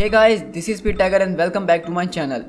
Hey guys, this is Pete Tiger and welcome back to my channel.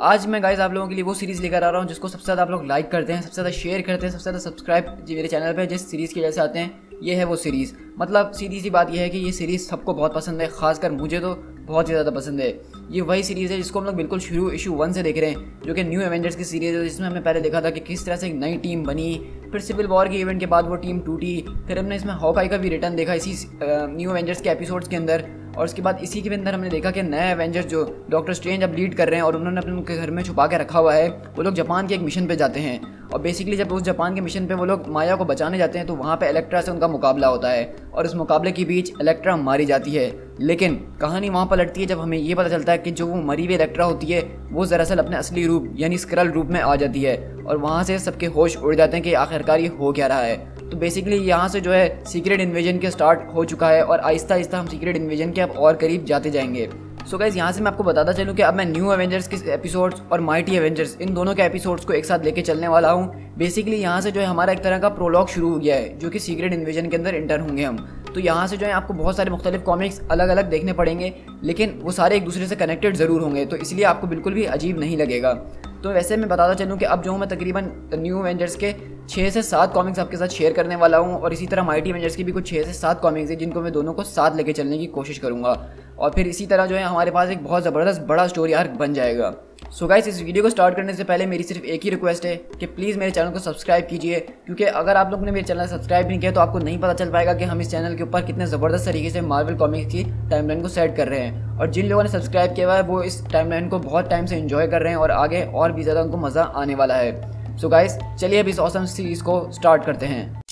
आज मैं guys आप लोगों के लिए वो सीरीज़ लेकर आ रहा हूँ जिसको सबसे ज़्यादा आप लोग लाइक करते हैं, सबसे ज़्यादा शेयर करते हैं, सबसे ज़्यादा सब्सक्राइब मेरे चैनल पे जिस सीरीज़ की वजह से आते हैं। ये है वो सीरीज़। मतलब सीधी सी बात यह है कि ये सीरीज़ सबको बहुत पसंद है, खासकर मुझे तो बहुत ही ज़्यादा पसंद है। ये वही सीरीज़ है जिसको हम लोग बिल्कुल शुरू इशू 1 से देख रहे हैं, जो कि न्यू एवेंजर्स की सीरीज़ है, जिसमें हमने पहले देखा था कि किस तरह से एक नई टीम बनी, फिर सिविल वॉर के इवेंट के बाद वो टीम टूटी, फिर हमने इसमें हॉकाई का भी रिटर्न देखा इसी न्यू एवेंजर्स के एपिसोड्स के अंदर। और उसके बाद इसी के अंदर हमने देखा कि नए एवेंजर्स जो डॉक्टर स्ट्रेंज अब लीड कर रहे हैं और उन्होंने अपने उनके घर में छुपा के रखा हुआ है, वो लोग जापान के एक मिशन पे जाते हैं। और बेसिकली जब उस जापान के मिशन पे वो लोग माया को बचाने जाते हैं तो वहाँ पे इलेक्ट्रा से उनका मुकाबला होता है और इस मुकाबले के बीच इलेक्ट्रा मारी जाती है। लेकिन कहानी वहाँ पलटती है जब हमें ये पता चलता है कि जो वो मरी हुई इलेक्ट्रा होती है वो दरअसल अपने असली रूप यानी स्क्रल रूप में आ जाती है और वहाँ से सबके होश उड़ जाते हैं कि आखिरकार ये हो क्या रहा है। तो बेसिकली यहाँ से जो है सीक्रेट इन्वेजन के स्टार्ट हो चुका है और आहिस्ता आहिस्ता हम सीक्रेट इन्वेजन के अब और करीब जाते जाएंगे। सो गाइस, यहाँ से मैं आपको बताता चलूँ कि अब मैं न्यू एवेंजर्स के एपिसोड्स और माइटी एवेंजर्स इन दोनों के एपिसोड्स को एक साथ लेके चलने वाला हूँ। बेसिकली यहाँ से जो है हमारा एक तरह का प्रोलॉग शुरू हो गया है, जो कि सीक्रेट इन्वेजन के अंदर इंटर होंगे हम। तो यहाँ से जो है आपको बहुत सारे मुख्तलिफ कॉमिक्स अलग अलग देखने पड़ेंगे, लेकिन वो सारे एक दूसरे से कनेक्टेड ज़रूर होंगे, तो इसलिए आपको बिल्कुल भी अजीब नहीं लगेगा। तो वैसे मैं बताता चलूँ कि अब जो हूँ मैं तकरीबन न्यू एवेंजर्स के 6 से 7 कॉमिक्स आपके साथ शेयर करने वाला हूँ और इसी तरह माइटी एवेंजर्स की भी कुछ 6 से 7 कॉमिक्स हैं जिनको मैं दोनों को साथ लेके चलने की कोशिश करूँगा। और फिर इसी तरह जो है हमारे पास एक बहुत ज़बरदस्त बड़ा स्टोरी आर्क बन जाएगा। सो गाइस, इस वीडियो को स्टार्ट करने से पहले मेरी सिर्फ एक ही रिक्वेस्ट है कि प्लीज़ मेरे चैनल को सब्सक्राइब कीजिए, क्योंकि अगर आप लोग ने मेरे चैनल सब्सक्राइब नहीं किया तो आपको नहीं पता चल पाएगा कि हम इस चैनल के ऊपर कितने ज़बरदस्त तरीके से मार्वल कॉमिक्स की टाइमलाइन को सेट कर रहे हैं। और जिन लोगों ने सब्सक्राइब किया हुआ है वो इस टाइमलाइन को बहुत टाइम से एंजॉय कर रहे हैं और आगे और भी ज़्यादा उनको मज़ा आने वाला है। सो गाइस, चलिए अब इस ऑसम सीरीज़ को स्टार्ट करते हैं।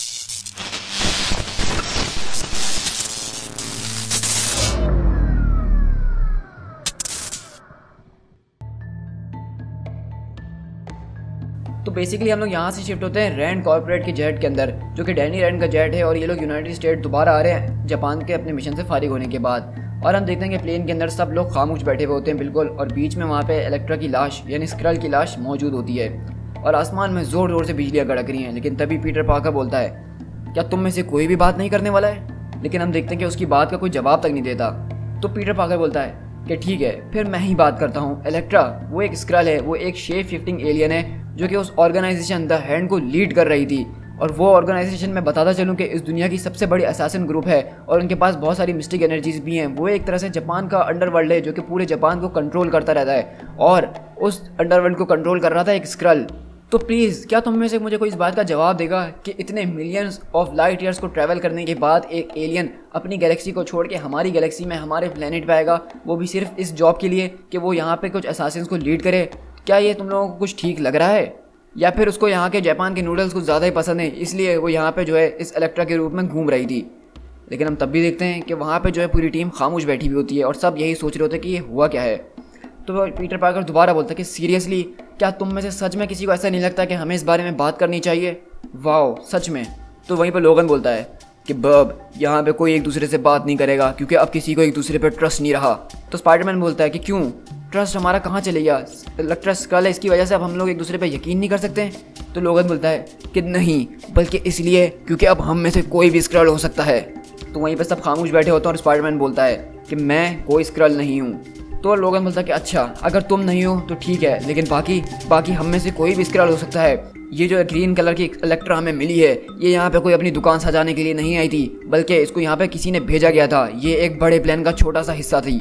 तो बेसिकली हम लोग यहाँ से शिफ्ट होते हैं रैंड कॉर्पोरेट के जेट के अंदर, जो कि डैनी रैंड का जेट है। और ये लोग यूनाइटेड स्टेट दोबारा आ रहे हैं जापान के अपने मिशन से फारिग होने के बाद। और हम देखते हैं कि प्लेन के अंदर सब लोग खामोश बैठे हुए होते हैं बिल्कुल, और बीच में वहाँ पे इलेक्ट्रा की लाश यानी स्क्रल की लाश मौजूद होती है और आसमान में ज़ोर ज़ोर से बिजलियाँ कड़क रही हैं। लेकिन तभी पीटर पार्कर बोलता है, क्या तुम में से कोई भी बात नहीं करने वाला है? लेकिन हम देखते हैं कि उसकी बात का कोई जवाब तक नहीं देता। तो पीटर पार्कर बोलता है कि ठीक है, फिर मैं ही बात करता हूँ। इलेक्ट्रा वो एक स्क्रल है, वो एक शेप शिफ्टिंग एलियन है जो कि उस ऑर्गेनाइजेशन द हैंड को लीड कर रही थी। और वो ऑर्गेनाइजेशन में बताता चलूँ कि इस दुनिया की सबसे बड़ी असैसिन ग्रुप है और उनके पास बहुत सारी मिस्टिक एनर्जीज भी हैं। वो एक तरह से जापान का अंडरवर्ल्ड है जो कि पूरे जापान को कंट्रोल करता रहता है और उस अंडरवर्ल्ड को कंट्रोल कर रहा था एक स्क्रल। तो प्लीज़ क्या तुम में से मुझे कोई इस बात का जवाब देगा कि इतने मिलियंस ऑफ लाइट ईयर्स को ट्रैवल करने के बाद एक एलियन अपनी गैलेक्सी को छोड़ के हमारी गैलेक्सी में हमारे प्लेनेट पे आएगा, वो भी सिर्फ इस जॉब के लिए कि वो यहाँ पे कुछ असैसिन्स को लीड करे? क्या ये तुम लोगों को कुछ ठीक लग रहा है? या फिर उसको यहाँ के जापान के नूडल्स कुछ ज़्यादा ही पसंद है, इसलिए वो यहाँ पे जो है इस इलेक्ट्रा के रूप में घूम रही थी? लेकिन हम तब भी देखते हैं कि वहाँ पे जो है पूरी टीम खामोश बैठी हुई होती है और सब यही सोच रहे होते हैं कि ये हुआ क्या है। तो पीटर पार्कर दोबारा बोलता है कि सीरियसली क्या तुम में से सच में किसी को ऐसा नहीं लगता कि हमें इस बारे में बात करनी चाहिए? वाओ, सच में? तो वहीं पर लोगन बोलता है कि बब, यहाँ पे कोई एक दूसरे से बात नहीं करेगा क्योंकि अब किसी को एक दूसरे पर ट्रस्ट नहीं रहा। तो स्पाइडरमैन बोलता है कि क्यों? ट्रस्ट हमारा कहाँ चले गया? इलेक्ट्रा स्क्रल है, इसकी वजह से अब हम लोग एक दूसरे पर यकीन नहीं कर सकते? तो लोगन बोलता है कि नहीं, बल्कि इसलिए क्योंकि अब हम में से कोई भी स्क्रल हो सकता है। तो वहीं पर सब खामोश बैठे होते हैं और स्पाइडरमैन बोलता है कि मैं कोई स्क्रल नहीं हूँ। तो लोगन बोलता है कि अच्छा, अगर तुम नहीं हो तो ठीक है, लेकिन बाकी हम में से कोई भी स्क्रल हो सकता है। ये जो ग्रीन कलर की इलेक्ट्रा हमें मिली है, ये यहाँ पे कोई अपनी दुकान सजाने के लिए नहीं आई थी, बल्कि इसको यहाँ पे किसी ने भेजा गया था। ये एक बड़े प्लान का छोटा सा हिस्सा थी।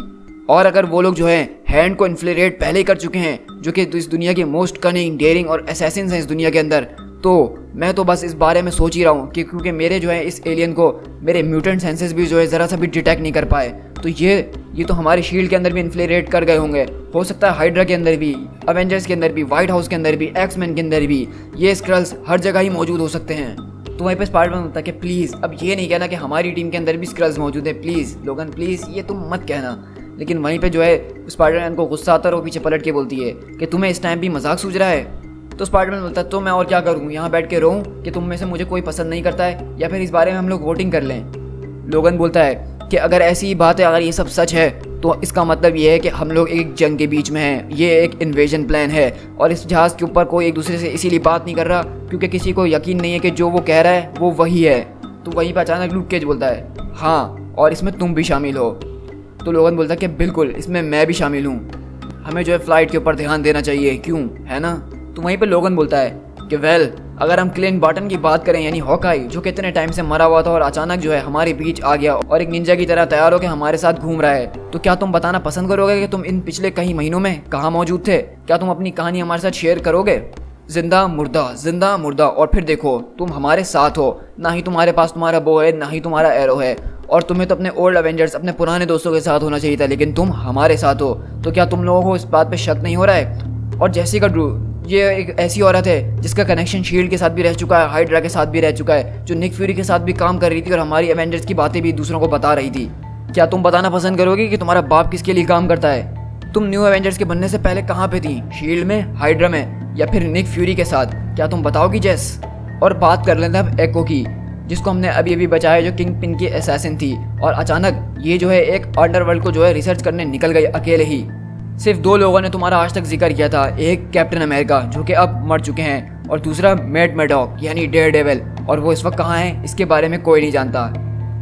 और अगर वो लोग जो है हैंड को इन्फ्लेरेट पहले ही कर चुके हैं, जो कि इस दुनिया की मोस्ट कनिंग, डेयरिंग और असैसिन्स हैं इस दुनिया के अंदर, तो मैं तो बस इस बारे में सोच ही रहा हूँ कि क्योंकि मेरे जो है इस एलियन को मेरे म्यूटेंट सेंसेस भी जो है ज़रा सा भी डिटेक्ट नहीं कर पाए, तो ये तो हमारी शील्ड के अंदर भी इन्फ्लेरेट कर गए होंगे। हो सकता है हाइड्रा के अंदर भी, अवेंजर्स के अंदर भी, व्हाइट हाउस के अंदर भी, एक्समैन के अंदर भी ये स्क्रल्स हर जगह ही मौजूद हो सकते हैं। तो वहीं पे स्पाइडरमैन बोलता है कि प्लीज़ अब ये नहीं कहना कि हमारी टीम के अंदर भी स्क्रल्स मौजूद है। प्लीज़ लोगन, प्लीज़ ये तुम मत कहना। लेकिन वहीं पे जो है स्पाइडरमैन को गुस्सा आता है और वो पीछे पलट के बोलती है कि तुम्हें इस टाइम भी मजाक सूझ रहा है? तो स्पाइडरमैन बोलता है तो मैं और क्या करूँ, यहाँ बैठ के रोऊँ कि तुम में से मुझे कोई पसंद नहीं करता है, या फिर इस बारे में हम लोग वोटिंग कर लें? लोगन बोलता है कि अगर ऐसी ही बात है, अगर ये सब सच है तो इसका मतलब ये है कि हम लोग एक जंग के बीच में हैं, ये एक इन्वेजन प्लान है और इस जहाज़ के ऊपर कोई एक दूसरे से इसीलिए बात नहीं कर रहा क्योंकि किसी को यकीन नहीं है कि जो वो कह रहा है वो वही है। तो वहीं पर अचानक लूक केज बोलता है हाँ, और इसमें तुम भी शामिल हो। तो लोगन बोलता है कि बिल्कुल, इसमें मैं भी शामिल हूँ, हमें जो है फ्लाइट के ऊपर ध्यान देना चाहिए, क्यों, है ना। तो वहीं पे लोगन बोलता है कि वेल, अगर हम क्लिंट बार्टन की बात करें, यानी हॉकाई, जो कितने टाइम से मरा हुआ था और अचानक जो है हमारे बीच आ गया और एक निंजा की तरह तैयार होकर हमारे साथ घूम रहा है, तो क्या तुम बताना पसंद करोगे कि तुम इन पिछले कई महीनों में कहाँ मौजूद थे? क्या तुम अपनी कहानी हमारे साथ शेयर करोगे? जिंदा मुर्दा, और फिर देखो तुम हमारे साथ हो, ना ही तुम्हारे पास तुम्हारा बो है, ना ही तुम्हारा एरो है, और तुम्हें तो अपने ओल्ड एवेंजर्स, अपने पुराने दोस्तों के साथ होना चाहिए था, लेकिन तुम हमारे साथ हो। तो क्या तुम लोगों को इस बात पे शक नहीं हो रहा है? और जेसिका ड्रू, ये एक ऐसी औरत है जिसका कनेक्शन शील्ड के साथ भी रह चुका है, हाइड्रा के साथ भी रह चुका है, जो निक फ्यूरी के साथ भी काम कर रही थी और हमारी एवेंजर्स की बातें भी दूसरों को बता रही थी। क्या तुम बताना पसंद करोगे कि तुम्हारा बाप किसके लिए काम करता है? तुम न्यू एवेंजर्स के बनने से पहले कहाँ पे थी? शील्ड में, हाइड्रा में, या फिर निक फ्यूरी के साथ? क्या तुम बताओगी जेस? और बात कर लेते हैं अब एको की, जिसको हमने अभी अभी बचाया, जो किंग पिन की असैसिन थी, और अचानक ये जो है एक अंडरवर्ल्ड को जो है रिसर्च करने निकल गई अकेले ही। सिर्फ 2 लोगों ने तुम्हारा आज तक जिक्र किया था, एक कैप्टन अमेरिका जो कि अब मर चुके हैं, और दूसरा मैट मैडॉक यानी डेयरडेविल, और वो इस वक्त कहाँ है इसके बारे में कोई नहीं जानता।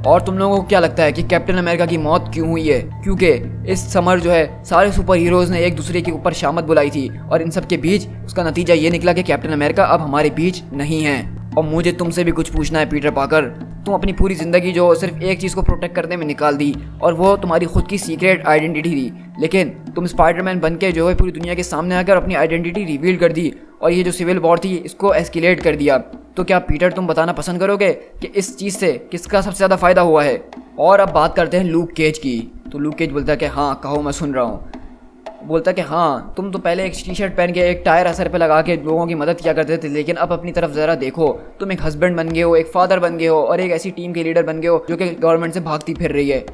और तुम लोगों को क्या लगता है कि कैप्टन अमेरिका की मौत क्यों हुई है? क्योंकि इस समर जो है सारे सुपर हीरोज़ ने एक दूसरे के ऊपर शामत बुलाई थी, और इन सब के बीच उसका नतीजा ये निकला कि कैप्टन अमेरिका अब हमारे बीच नहीं है। और मुझे तुमसे भी कुछ पूछना है पीटर पार्कर, तुम अपनी पूरी ज़िंदगी जो सिर्फ एक चीज़ को प्रोटेक्ट करने में निकाल दी, और वो तुम्हारी खुद की सीक्रेट आइडेंटिटी थी, लेकिन तुम स्पाइडरमैन बन के जो है पूरी दुनिया के सामने आकर अपनी आइडेंटिटी रिवील कर दी, और ये जो सिविल वॉर थी इसको एस्केलेट कर दिया। तो क्या पीटर तुम बताना पसंद करोगे कि इस चीज़ से किसका सबसे ज़्यादा फ़ायदा हुआ है? और अब बात करते हैं लूक केज की। तो लूक केज बोलता है कि हाँ कहो, मैं सुन रहा हूँ। बोलता है कि हाँ, तुम तो पहले एक टी शर्ट पहन के एक टायर असर पे लगा के लोगों की मदद किया करते थे, लेकिन अब अपनी तरफ ज़रा देखो, तुम एक हस्बैंड बन गए हो, एक फादर बन गए हो, और एक ऐसी टीम के लीडर बन गए हो जो कि गवर्नमेंट से भागती फिर रही है।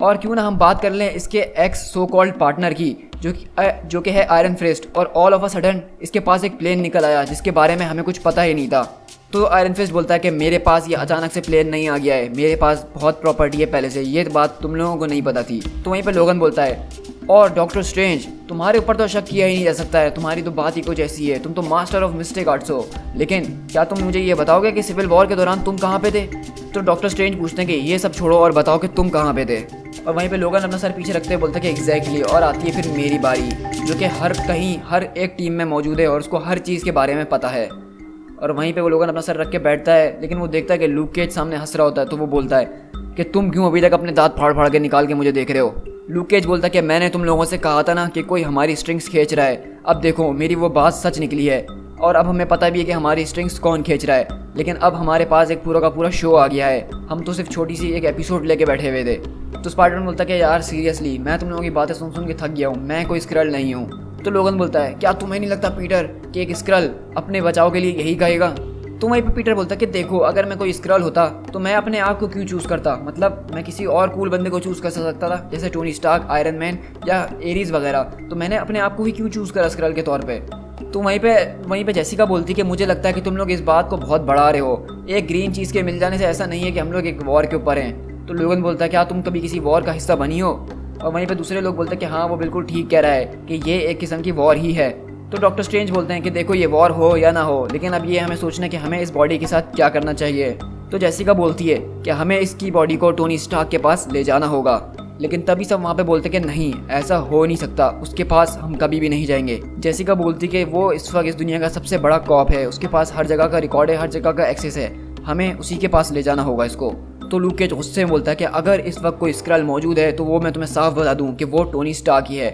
और क्यों ना हम बात कर लें इसके एक्स सो कॉल्ड पार्टनर की, जो कि है आयरन फिस्ट, और ऑल ऑफ अ सडन इसके पास एक प्लेन निकल आया जिसके बारे में हमें कुछ पता ही नहीं था। तो आयरन फिस्ट बोलता है कि मेरे पास ये अचानक से प्लेन नहीं आ गया है, मेरे पास बहुत प्रॉपर्टी है पहले से, ये बात तुम लोगों को नहीं पता थी। तो वहीं पर लोगन बोलता है, और डॉक्टर स्ट्रेंज, तुम्हारे ऊपर तो शक किया ही नहीं जा सकता है, तुम्हारी तो बात ही कुछ ऐसी है, तुम तो मास्टर ऑफ मिस्टेक आर्ट्स हो, लेकिन क्या तुम मुझे ये बताओगे कि सिविल वॉर के दौरान तुम कहाँ पे थे? तो डॉक्टर स्ट्रेंज पूछते हैं कि ये सब छोड़ो और बताओ कि तुम कहाँ पे थे। और वहीं पे लोगन अपना सर पीछे रखते हैं, बोलते हैं कि एग्जैक्टली। और आती है फिर मेरी बारी, जो कि हर कहीं हर एक टीम में मौजूद है और उसको हर चीज़ के बारे में पता है। और वहीं पे वो लोगन अपना सर रख के बैठता है, लेकिन वो देखता है कि लूक केज सामने हंस रहा होता है, तो वो बोलता है कि तुम क्यों अभी तक अपने दांत फाड़ फाड़ के निकाल के मुझे देख रहे हो? लूक केज बोलता है कि मैंने तुम लोगों से कहा था ना कि कोई हमारी स्ट्रिंग्स खींच रहा है, अब देखो मेरी वो बात सच निकली है, और अब हमें पता भी है कि हमारी स्ट्रिंग्स कौन खींच रहा है, लेकिन अब हमारे पास एक पूरा का पूरा शो आ गया है, हम तो सिर्फ छोटी सी एक एपिसोड लेके बैठे हुए थे। तो स्पाइडरमैन बोलता है कि यार सीरियसली, मैं तुम लोगों की बातें सुन सुन के थक गया हूँ, मैं कोई स्क्रल नहीं हूँ। तो लोगन बोलता है, क्या तुम्हें नहीं लगता पीटर कि एक स्क्रल अपने बचाव के लिए यही कहेगा? तो वहीं पे पीटर बोलता है कि देखो, अगर मैं कोई स्क्रल होता तो मैं अपने आप को क्यों चूज़ करता, मतलब मैं किसी और कूल बंदे को चूज़ कर सकता था, जैसे टोनी स्टार्क, आयरन मैन या एरीज वगैरह, तो मैंने अपने आप को ही क्यों चूज़ करा स्क्रल के तौर पे? तो वहीं पे जेसिका बोलती कि मुझे लगता है कि तुम लोग इस बात को बहुत बढ़ा रहे हो, एक ग्रीन चीज़ के मिल जाने से ऐसा नहीं है कि हम लोग एक वॉर के ऊपर हैं। तो लोगन बोलता है, क्या तुम कभी किसी वॉर का हिस्सा बनी हो? और वहीं पे दूसरे लोग बोलते हैं कि हाँ, वो बिल्कुल ठीक कह रहा है कि ये एक किस्म की वॉर ही है। तो डॉक्टर स्ट्रेंज बोलते हैं कि देखो, ये वॉर हो या ना हो, लेकिन अब ये हमें सोचना है कि हमें इस बॉडी के साथ क्या करना चाहिए। तो जेसिका बोलती है कि हमें इसकी बॉडी को टोनी स्टार्क के पास ले जाना होगा, लेकिन तभी सब वहाँ पे बोलते कि नहीं, ऐसा हो नहीं सकता, उसके पास हम कभी भी नहीं जाएंगे। जेसिका बोलती कि वो इस वक्त इस दुनिया का सबसे बड़ा कॉप है, उसके पास हर जगह का रिकॉर्ड है, हर जगह का एक्सेस है, हमें उसी के पास ले जाना होगा इसको। तो लूक केज गुस्से में बोलता है कि अगर इस वक्त कोई स्क्रल मौजूद है तो वो मैं तुम्हें साफ बता दूं कि वो टोनी स्टार्क ही है।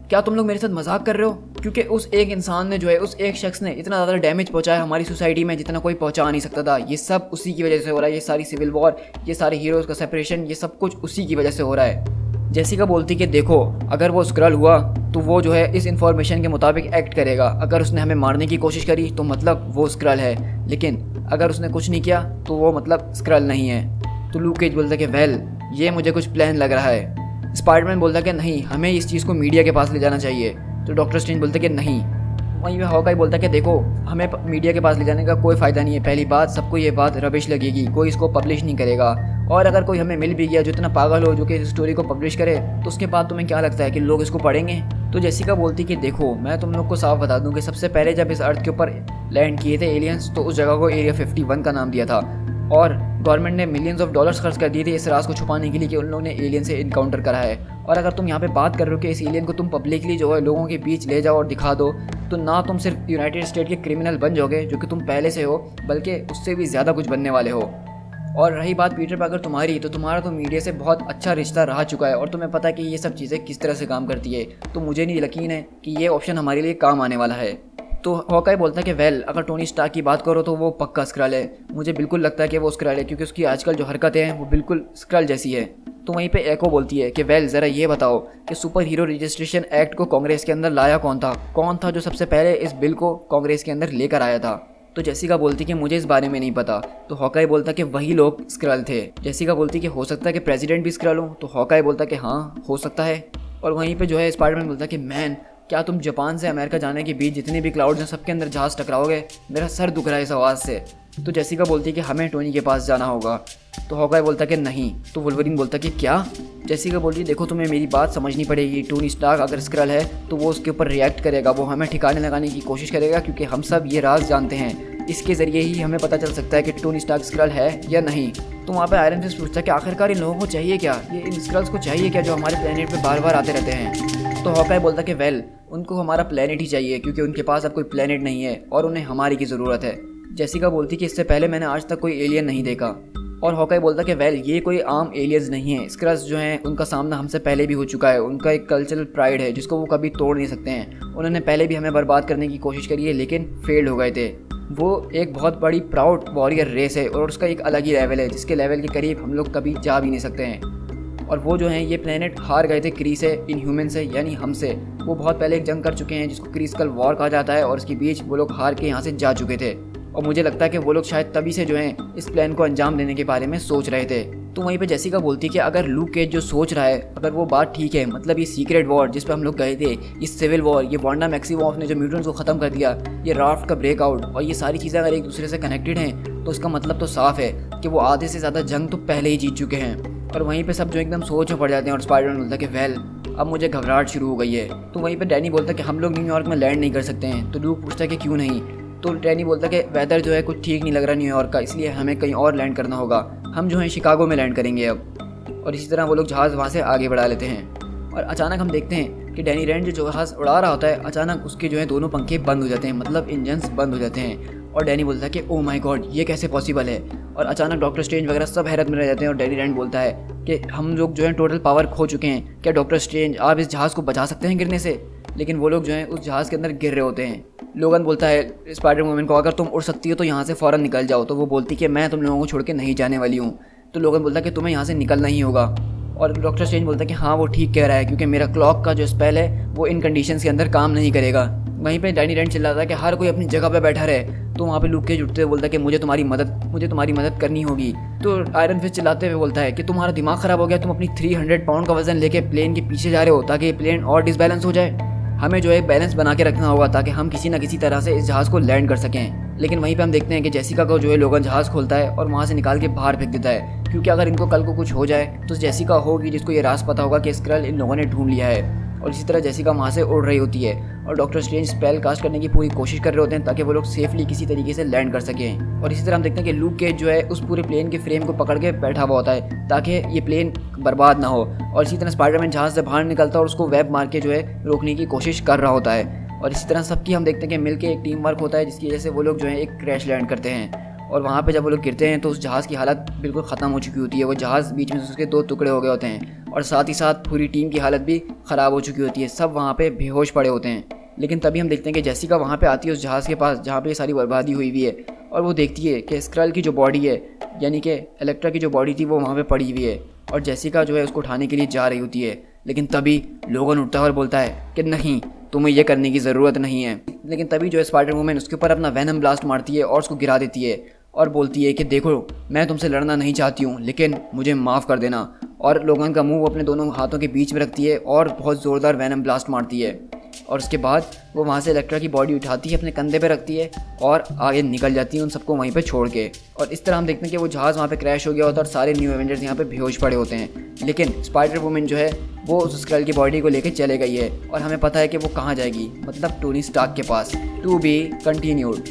क्या तुम लोग मेरे साथ मजाक कर रहे हो? क्योंकि उस एक इंसान ने जो है, उस एक शख्स ने इतना ज़्यादा डैमेज पहुंचाया हमारी सोसाइटी में जितना कोई पहुंचा नहीं सकता था। ये सब उसी की वजह से हो रहा है, ये सारी सिविल वॉर, ये सारे हीरोज़ का सेपरेशन, ये सब कुछ उसी की वजह से हो रहा है। जेसिका बोलती कि देखो, अगर वो स्क्रल हुआ तो वो जो है इस इन्फॉर्मेशन के मुताबिक एक्ट करेगा, अगर उसने हमें मारने की कोशिश करी तो मतलब वो स्क्रल है, लेकिन अगर उसने कुछ नहीं किया तो वो मतलब स्क्रल नहीं है। तो लूक केज बोलता है कि वेल, ये मुझे कुछ प्लान लग रहा है। स्पाइडरमैन बोलता है कि नहीं, हमें इस चीज़ को मीडिया के पास ले जाना चाहिए। तो डॉक्टर स्ट्रेंज बोलते कि नहीं। वहीं पे हॉकाई बोलता है कि देखो, हमें मीडिया के पास ले जाने का कोई फ़ायदा नहीं है। पहली बात, सबको ये बात रबिश लगेगी, कोई इसको पब्लिश नहीं करेगा, और अगर कोई हमें मिल भी गया जो इतना पागल हो जो कि इस स्टोरी को पब्लिश करे, तो उसके बाद तुम्हें क्या लगता है कि लोग इसको पढ़ेंगे? तो जेसिका बोलती कि देखो, मैं तुम लोग को साफ बता दूं कि सबसे पहले जब इस अर्थ के ऊपर लैंड किए थे एलियंस, तो उस जगह को एरिया 51 का नाम दिया था। और गवर्नमेंट ने मिलियंस ऑफ डॉलर्स खर्च कर दिए थे इस राज को छुपाने के लिए कि उन लोगों ने एलियन से इनकाउंटर करा है। और अगर तुम यहाँ पे बात कर रहे हो कि इस एलियन को तुम पब्लिकली जो है लोगों के बीच ले जाओ और दिखा दो, तो ना तुम सिर्फ यूनाइटेड स्टेट के क्रिमिनल बन जाओगे जो कि तुम पहले से हो, बल्कि उससे भी ज़्यादा कुछ बनने वाले हो। और रही बात पीटर पार्कर तुम्हारी, तो तुम्हारा तो मीडिया से बहुत अच्छा रिश्ता रह चुका है और तुम्हें पता है कि ये सब चीज़ें किस तरह से काम करती है। तो मुझे नहीं यकीन है कि ये ऑप्शन हमारे लिए काम आने वाला है। तो हॉकाई बोलता है कि वेल, अगर टोनी स्टार्क की बात करो तो वो पक्का स्क्रल है। मुझे बिल्कुल लगता है कि वो स्क्रल है क्योंकि उसकी आजकल जो हरकतें हैं वो बिल्कुल स्क्रल जैसी है। तो वहीं पे एको बोलती है कि वेल, ज़रा ये बताओ कि सुपर हीरो रजिस्ट्रेशन एक्ट को कांग्रेस के अंदर लाया कौन था जो सबसे पहले इस बिल को कांग्रेस के अंदर लेकर आया था। तो जेसिका बोलती कि मुझे इस बारे में नहीं पता। तो हॉकाई बोलता कि वही लोग स्क्रल थे। जेसिका बोलती कि हो सकता है कि प्रेसिडेंट भी स्क्रल हो। तो हॉकाई बोलता कि हाँ, हो सकता है। और वहीं पे जो है स्पाइडरमैन बोलता कि मैन, क्या तुम जापान से अमेरिका जाने के बीच जितने भी क्लाउड्स हैं सबके अंदर जहाज़ टकराओगे? मेरा सर दुख रहा है इस आवाज़ से। तो जेसिका बोलती कि हमें टोनी के पास जाना होगा। तो हॉकाई बोलता कि नहीं। तो वुल्वरीन बोलता कि क्या? जेसिका बोलती देखो, तुम्हें मेरी बात समझनी पड़ेगी। टोनी स्टार्क अगर स्क्रल है तो वो उसके ऊपर रिएक्ट करेगा, वो हमें ठिकाने लगाने की कोशिश करेगा क्योंकि हम सब ये राज जानते हैं। इसके ज़रिए ही हमें पता चल सकता है कि टोनी स्टार्क स्क्रल है या नहीं। तो वहाँ पे आयरन फिस्ट पूछता है कि आखिरकार इन लोगों को चाहिए क्या, ये इन स्क्रल्स को चाहिए क्या जो हमारे प्लेनेट पे बार बार आते रहते हैं। तो हॉकाई बोलता कि वेल, उनको हमारा प्लेनेट ही चाहिए क्योंकि उनके पास अब कोई प्लेनेट नहीं है और उन्हें हमारी की ज़रूरत है। जेसिका बोलती कि इससे पहले मैंने आज तक कोई एलियन नहीं देखा। और हॉकाई बोलता कि वेल, ये कोई आम एलियंस नहीं है। स्क्रल्स जो हैं उनका सामना हमसे पहले भी हो चुका है। उनका एक कल्चरल प्राइड है जिसको वो कभी तोड़ नहीं सकते हैं। उन्होंने पहले भी हमें बर्बाद करने की कोशिश करी है लेकिन फेल्ड हो गए थे। वो एक बहुत बड़ी प्राउड वॉरियर रेस है और उसका एक अलग ही लेवल है जिसके लेवल के करीब हम लोग कभी जा भी नहीं सकते हैं। और वो जो हैं ये प्लेनेट हार गए थे क्री से, इनह्यूमन से, यानी हमसे। वो बहुत पहले एक जंग कर चुके हैं जिसको क्रीस्कल वॉर कहा जाता है और उसके बीच वो लोग हार के यहाँ से जा चुके थे। और मुझे लगता है कि वो लोग शायद तभी से जो हैं इस प्लान को अंजाम देने के बारे में सोच रहे थे। तो वहीं पे जेसिका बोलती है कि अगर लूक केज जो सोच रहा है, अगर वो बात ठीक है, मतलब ये सीक्रेट वॉर जिस पर हम लोग गए थे, ये सिविल वॉर, ये वांडा मैक्सिमॉफ ने जो म्यूटेंट्स को ख़त्म कर दिया, ये राफ्ट का ब्रेकआउट और ये सारी चीज़ें अगर एक दूसरे से कनेक्टेड हैं तो उसका मतलब तो साफ है कि वो आधे से ज़्यादा जंग तो पहले ही जीत चुके हैं। और वहीं पे सब जो एकदम सोच में पड़ जाते हैं और स्पाइडरमैन बोलता है कि वेल, अब मुझे घबराहट शुरू हो गई है। तो वहीं पे डैनी बोलता है कि हम लोग न्यूयॉर्क में लैंड नहीं कर सकते हैं। तो लूक पूछता है कि क्यों नहीं। तो डैनी बोलता है कि वेदर जो है कुछ ठीक नहीं लग रहा न्यूयॉर्क का, इसलिए हमें कहीं और लैंड करना होगा। हम जो है शिकागो में लैंड करेंगे अब। और इसी तरह वो लोग जहाज़ वहाँ से आगे बढ़ा लेते हैं। और अचानक हम देखते हैं कि डैनी रैंड जो जहाज़ उड़ा रहा होता है, अचानक उसके जो है दोनों पंखे बंद हो जाते हैं, मतलब इंजन्स बंद हो जाते हैं। और डैनी बोलता है कि ओ माय गॉड, ये कैसे पॉसिबल है। और अचानक डॉक्टर स्ट्रेंज वगैरह सब हैरत में रह जाते हैं। और डैनी रैंड बोलता है कि हम लोग जो है टोटल पावर खो चुके हैं, क्या डॉक्टर स्ट्रेंज आप इस जहाज़ को बचा सकते हैं गिरने से? लेकिन वो लोग जो हैं उस जहाज़ के अंदर गिर रहे होते हैं। लोगन बोलता है स्पाइडर वुमन को, अगर तुम उड़ सकती हो तो यहाँ से फ़ौरन निकल जाओ। तो वो बोलती कि मैं तुम लोगों को छोड़ के नहीं जाने वाली हूँ। तो लोगन बोलता है कि तुम्हें यहाँ से निकलना ही होगा। और डॉक्टर स्ट्रेंज बोलता है कि हाँ, वो ठीक कह रहा है क्योंकि मेरा क्लॉक का जो स्पेल है वो इन कंडीशंस के अंदर काम नहीं करेगा। वहीं पे डैनी रैंड चिल्लाता है कि हर कोई अपनी जगह पे बैठा रहे। तो वहाँ पे लूक केज उठते हुए बोलता है कि मुझे तुम्हारी मदद करनी होगी। तो आयरन फिस्ट चिल्लाते हुए बोलता है कि तुम्हारा दिमाग ख़राब हो गया, तुम अपनी 300 पाउंड का वजन लेके प्लेन के पीछे जा रहे हो ताकि प्लेन और डिसबैलेंस हो जाए। हमें जो है बैलेंस बना के रखना होगा ताकि हम किसी न किसी तरह से इस जहाज़ को लैंड कर सकें। लेकिन वहीं पे हम देखते हैं कि जेसिका को जो है लोगन जहाज़ खोलता है और वहाँ से निकाल के बाहर फेंक देता है क्योंकि अगर इनको कल को कुछ हो जाए तो जेसिका होगी जिसको ये राज पता होगा कि स्क्रल इन लोगों ने ढूंढ लिया है। और इसी तरह जेसिका वहाँ से उड़ रही होती है और डॉक्टर स्ट्रेंज स्पेल कास्ट करने की पूरी कोशिश कर रहे होते हैं ताकि वो लोग सेफली किसी तरीके से लैंड कर सकें। और इसी तरह हम देखते हैं कि लूक केज जो है उस पूरे प्लेन के फ्रेम को पकड़ के बैठा हुआ होता है ताकि ये प्लेन बर्बाद ना हो। और इसी तरह स्पाइडरमैन जहाज़ से बाहर निकलता है और उसको वेब मार के जो है रोकने की कोशिश कर रहा होता है। और इसी तरह सबकी हम देखते हैं कि मिलके एक टीम वर्क होता है जिसकी वजह से वो लोग जो है एक क्रैश लैंड करते हैं। और वहाँ पे जब वो लोग गिरते हैं तो उस जहाज़ की हालत बिल्कुल ख़त्म हो चुकी होती है। वो जहाज़ बीच में उसके 2 टुकड़े हो गए होते हैं और साथ ही साथ पूरी टीम की हालत भी ख़राब हो चुकी होती है। सब वहाँ पे बेहोश पड़े होते हैं। लेकिन तभी हम देखते हैं कि जेसिका वहाँ पे आती है उस जहाज़ के पास जहाँ पे सारी बर्बादी हुई हुई है और वो देखती है कि स्क्रल की जो बॉडी है, यानी कि इलेक्ट्रा की जो बॉडी थी, वो वहाँ पे पड़ी हुई है। और जेसिका जो है उसको उठाने के लिए जा रही होती है। लेकिन तभी लोगन उठता है और बोलता है कि नहीं, तुम्हें ये करने की ज़रूरत नहीं है। लेकिन तभी जो है स्पाइडर वुमन उसके ऊपर अपना वेनम ब्लास्ट मारती है और उसको गिरा देती है और बोलती है कि देखो, मैं तुमसे लड़ना नहीं चाहती हूँ लेकिन मुझे माफ़ कर देना। और लोगन का मुंह अपने दोनों हाथों के बीच में रखती है और बहुत ज़ोरदार वेनम ब्लास्ट मारती है। और उसके बाद वो वहाँ से इलेक्ट्रा की बॉडी उठाती है, अपने कंधे पे रखती है और आगे निकल जाती है उन सबको वहीं पे छोड़ के। और इस तरह हम देखते हैं कि वो जहाज़ वहाँ पे क्रैश हो गया होता है और सारे न्यू एवेंजर्स यहाँ पे बेहोश पड़े होते हैं। लेकिन स्पाइडर वुमन जो है वो उस स्क्रल की बॉडी को लेके चले गई है और हमें पता है कि वो कहाँ जाएगी, मतलब टोनी स्टार्क के पास। To be continued.